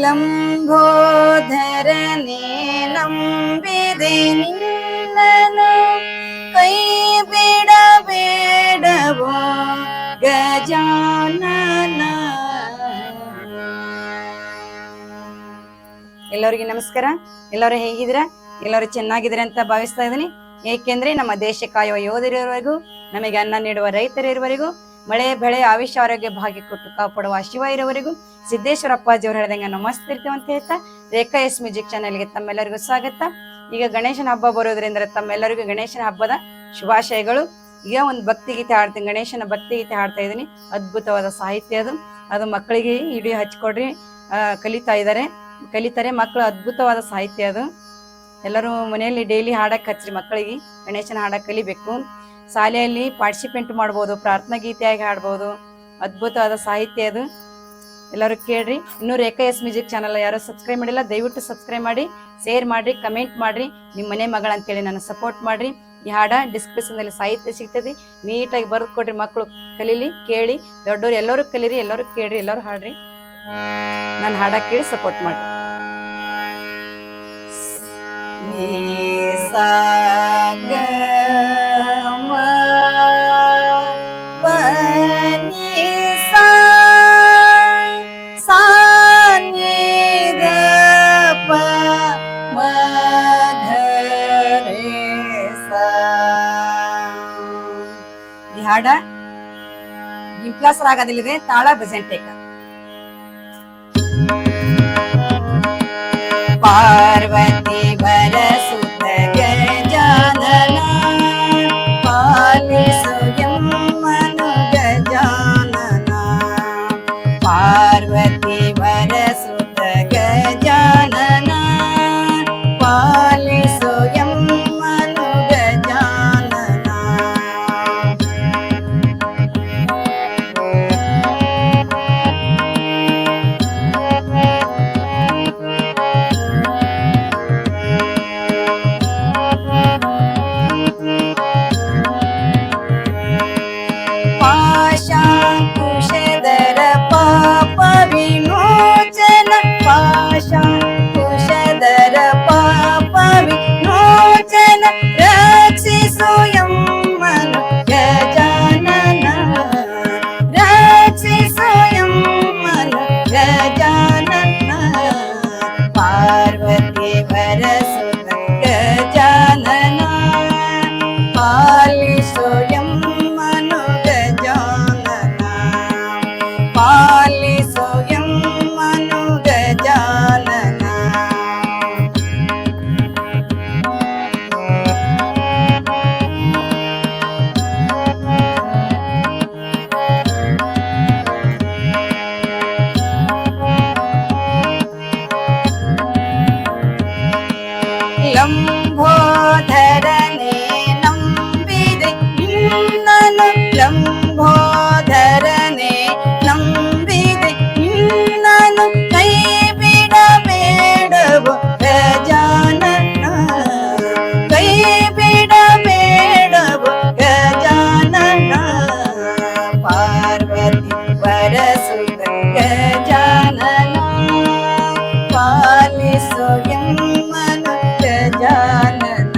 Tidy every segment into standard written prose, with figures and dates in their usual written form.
ಲಂಬೋದರನೆ ನಂಬಿದೆ ನಿನ್ನನು ಕೈ ಬಿಡಬೇಡವೋ ಗಜಾನನ. ಎಲ್ಲರಿಗೂ ನಮಸ್ಕಾರ. ಎಲ್ಲರೂ ಹೇಗಿದ್ದೀರಾ? ಎಲ್ಲರೂ ಚೆನ್ನಾಗಿದ್ದೀರಾ ಅಂತ ಭಾವಿಸ್ತಾ ಇದ್ದೀನಿ. ಏಕೆಂದ್ರೆ ನಮ್ಮ ದೇಶ ಕಾಯುವ ಯೋಧರಿರುವವರೆಗೂ, ನಮಗೆ ಅನ್ನ ನೀಡುವ ರೈತರಿರುವವರೆಗೂ, ಮಳೆ ಬೆಳೆ ಆಯುಷ್ಯ ಆರೋಗ್ಯ ಭಾಗ್ಯ ಕೊಟ್ಟು ಕಾಪಾಡುವ ಶಿವ ಇರುವವರೆಗೂ ಸಿದ್ದೇಶ್ವರ ಅಪ್ಪಾಜಿ ಅವರು ಹೇಳಿದಂಗೆ ನಮಸ್ತಿರ್ತೀವಿ ಅಂತ ಹೇಳ್ತಾ ರೇಖಾ ಎಸ್ ಮ್ಯೂಸಿಕ್ ಚಾನೆಲ್ಗೆ ತಮ್ಮೆಲ್ಲರಿಗೂ ಸ್ವಾಗತ. ಈಗ ಗಣೇಶನ ಹಬ್ಬ ಬರೋದ್ರಿಂದ ತಮ್ಮೆಲ್ಲರಿಗೂ ಗಣೇಶನ ಹಬ್ಬದ ಶುಭಾಶಯಗಳು. ಈಗ ಒಂದು ಭಕ್ತಿ ಗೀತೆ ಹಾಡ್ತೀನಿ, ಗಣೇಶನ ಭಕ್ತಿ ಗೀತೆ ಹಾಡ್ತಾ ಇದ್ದೀನಿ. ಅದ್ಭುತವಾದ ಸಾಹಿತ್ಯ ಅದು ಮಕ್ಕಳಿಗೆ ವಿಡಿಯೋ ಹಚ್ಕೊಡ್ರಿ, ಕಲಿತಾರೆ ಮಕ್ಕಳು. ಅದ್ಭುತವಾದ ಸಾಹಿತ್ಯ ಅದು. ಎಲ್ಲರೂ ಮನೆಯಲ್ಲಿ ಡೈಲಿ ಹಾಡಕ್ಕೆ ಹಚ್ಚ್ರಿ ಮಕ್ಕಳಿಗೆ. ಗಣೇಶನ ಹಾಡಕ್ಕೆ ಕಲಿಬೇಕು. ಶಾಲೆಯಲ್ಲಿ ಪಾರ್ಟಿಸಿಪೇಟ್ ಮಾಡ್ಬೋದು, ಪ್ರಾರ್ಥನಾ ಗೀತೆಯಾಗಿ ಹಾಡ್ಬೋದು. ಅದ್ಭುತವಾದ ಸಾಹಿತ್ಯ ಅದು, ಎಲ್ಲರೂ ಕೇಳ್ರಿ. ಇನ್ನೂ ರೇಖಾ ಎಸ್ ಮ್ಯೂಸಿಕ್ ಚಾನಲ್ ಯಾರು ಸಬ್ಸ್ಕ್ರೈಬ್ ಮಾಡಿಲ್ಲ, ದಯವಿಟ್ಟು ಸಬ್ಸ್ಕ್ರೈಬ್ ಮಾಡಿ, ಶೇರ್ ಮಾಡ್ರಿ, ಕಮೆಂಟ್ ಮಾಡ್ರಿ. ನಿಮ್ಮ ಮನೆ ಮಗಳ ಅಂತೇಳಿ ನಾನು ಸಪೋರ್ಟ್ ಮಾಡ್ರಿ. ಈ ಹಾಡ ಡಿಸ್ಕ್ರಿಪ್ಷನ್ದಲ್ಲಿ ಸಾಹಿತ್ಯ ಸಿಗ್ತದೆ, ನೀಟಾಗಿ ಬರೆದು ಕೊಡ್ರಿ. ಮಕ್ಕಳು ಕಲೀಲಿ, ಕೇಳಿ. ದೊಡ್ಡವರು ಎಲ್ಲರೂ ಕಲೀರಿ, ಎಲ್ಲರೂ ಕೇಳ್ರಿ, ಎಲ್ಲರೂ ಹಾಡ್ರಿ. ನಾನು ಹಾಡ ಕೇಳಿ ಸಪೋರ್ಟ್ ಮಾಡ್ರಿ. ಈ ಹಾಡ ಇಂಪ್ಲಾಸ್ ರಾಗದಲ್ಲಿದೆ, ತಾಳ ಬೆಸೆಂಟೇಕ. ಪಾರ್ವತಿ ಬರಸುತ ಗಜಾನನ ಪಾಲಿಸು ಎಮ್ಮನು ಗಜಾನನ. ಪಾರ್ವತಿ ಬರಸುತ ಗಜಾನನ ಪಾಲಿಸು ಎಮ್ಮನು ಗಜಾನನ. ಪಾಶಾಂಕುಶಧರ ಪಾಪ ವಿಮೋಚನ, ಪಾಶಾಂಕುಶಧರ ಪಾಪ ವಿಮೋಚನ, ರಕ್ಷಿಸು ಎಮ್ಮನು ಗಜಾನನ, ರಕ್ಷಿಸು ಎಮ್ಮನು ಗಜಾನನ. ಪಾರ್ವತಿ ವರಸುತ ಗಜಾನನ ಪಾಲಿಸು ಎಮ್ಮನು ಗಜಾನನ, ಪಾಲಿಸು ಎಮ್ಮನು ಗಜಾನನ. ಲಂಬೋದರನೆ ನಂಬಿದೆ ನಿನ್ನನು, ಲಂಬೋದರನೆ ನಂಬಿದೆ ನಿನ್ನನು ಕೈ ಬಿಡಬೇಡವೋ ಗಜಾನನ, ಕೈ ಬಿಡಬೇಡವೋ ಗಜಾನನ. ಪಾರ್ವತಿ ವರಸುತ ಗಜಾನನ ಪಾಲಿಸು ಎಮ್ಮನು ಗಜಾನನ,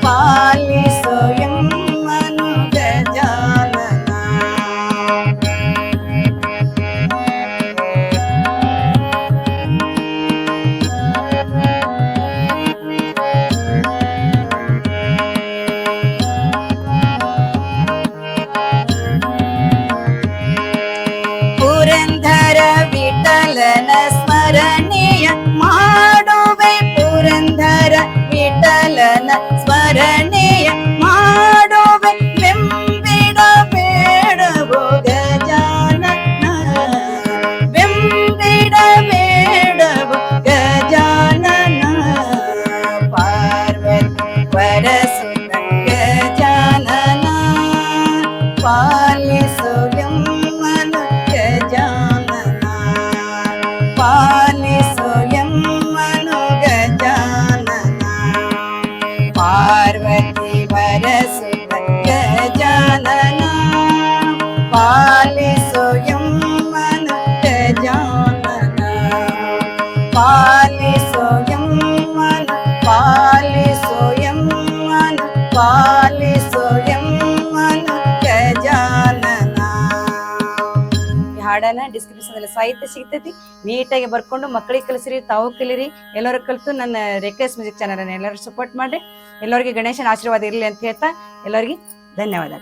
ಪಾಲಿಸು ಎಮ್ಮನು ಗಜಾನನ. ಪುರಂದರ ವಿಠಲನ ಸ್ಮರಣೆಯ ಮಾಡುವೆ, ಪುರಂದರ ವಿಠಲನ ಸ್ಮರಣೆಯ ಮಾಡುವೆ, ಬೆಂಬಿಡಬೇಡವೋ ಗಜಾನನ, ಬೆಂಬಿಡಬೇಡವೋ ಗಜಾನನ. ಪಾರ್ವತಿ ವರಸುತ ಗಜಾನನ ಪಾಲಿಸು ಎಮ್ಮನು ಗಜಾನನ, ಪಾಲಿಸು ಎಮ್ಮನು ಗಜಾನನ. ಪಾರ್ವತಿ ವರಸುತ ಗಜಾನನ ಪಾಲಿಸು ಎಮ್ಮನು ಗಜಾನನ. ಪಾಲಿಸೋ ಎಮ್ಮನ ಪಾಲಿಸೋ ಎಮ್ಮನ ಪಾಲಿಸೋ ಎಮ್ಮನ ಗಜಾನನ. ಈ ಹಾಡನ್ನ ಡಿಸ್ಕ್ರಿಪ್ಷನ್ ಅಲ್ಲಿ ಸಾಹಿತ್ಯ ಸಿಗ್ತೈತಿ, ನೀಟಾಗಿ ಬರ್ಕೊಂಡು ಮಕ್ಕಳಿಗೆ ಕಲಿಸ್ರಿ, ತಾವು ಕಲೀರಿ, ಎಲ್ಲರೂ ಕಲಿತು ನನ್ನ ರೇಖಾಸ್ ಮ್ಯೂಸಿಕ್ ಚಾನಲ್ ಅನ್ನ ಎಲ್ಲರೂ ಸಪೋರ್ಟ್ ಮಾಡಿ. ಎಲ್ಲರಿಗೆ ಗಣೇಶನ ಆಶೀರ್ವಾದ ಇರಲಿ ಅಂತ ಹೇಳ್ತಾ ಎಲ್ಲರಿಗೆ ಧನ್ಯವಾದ.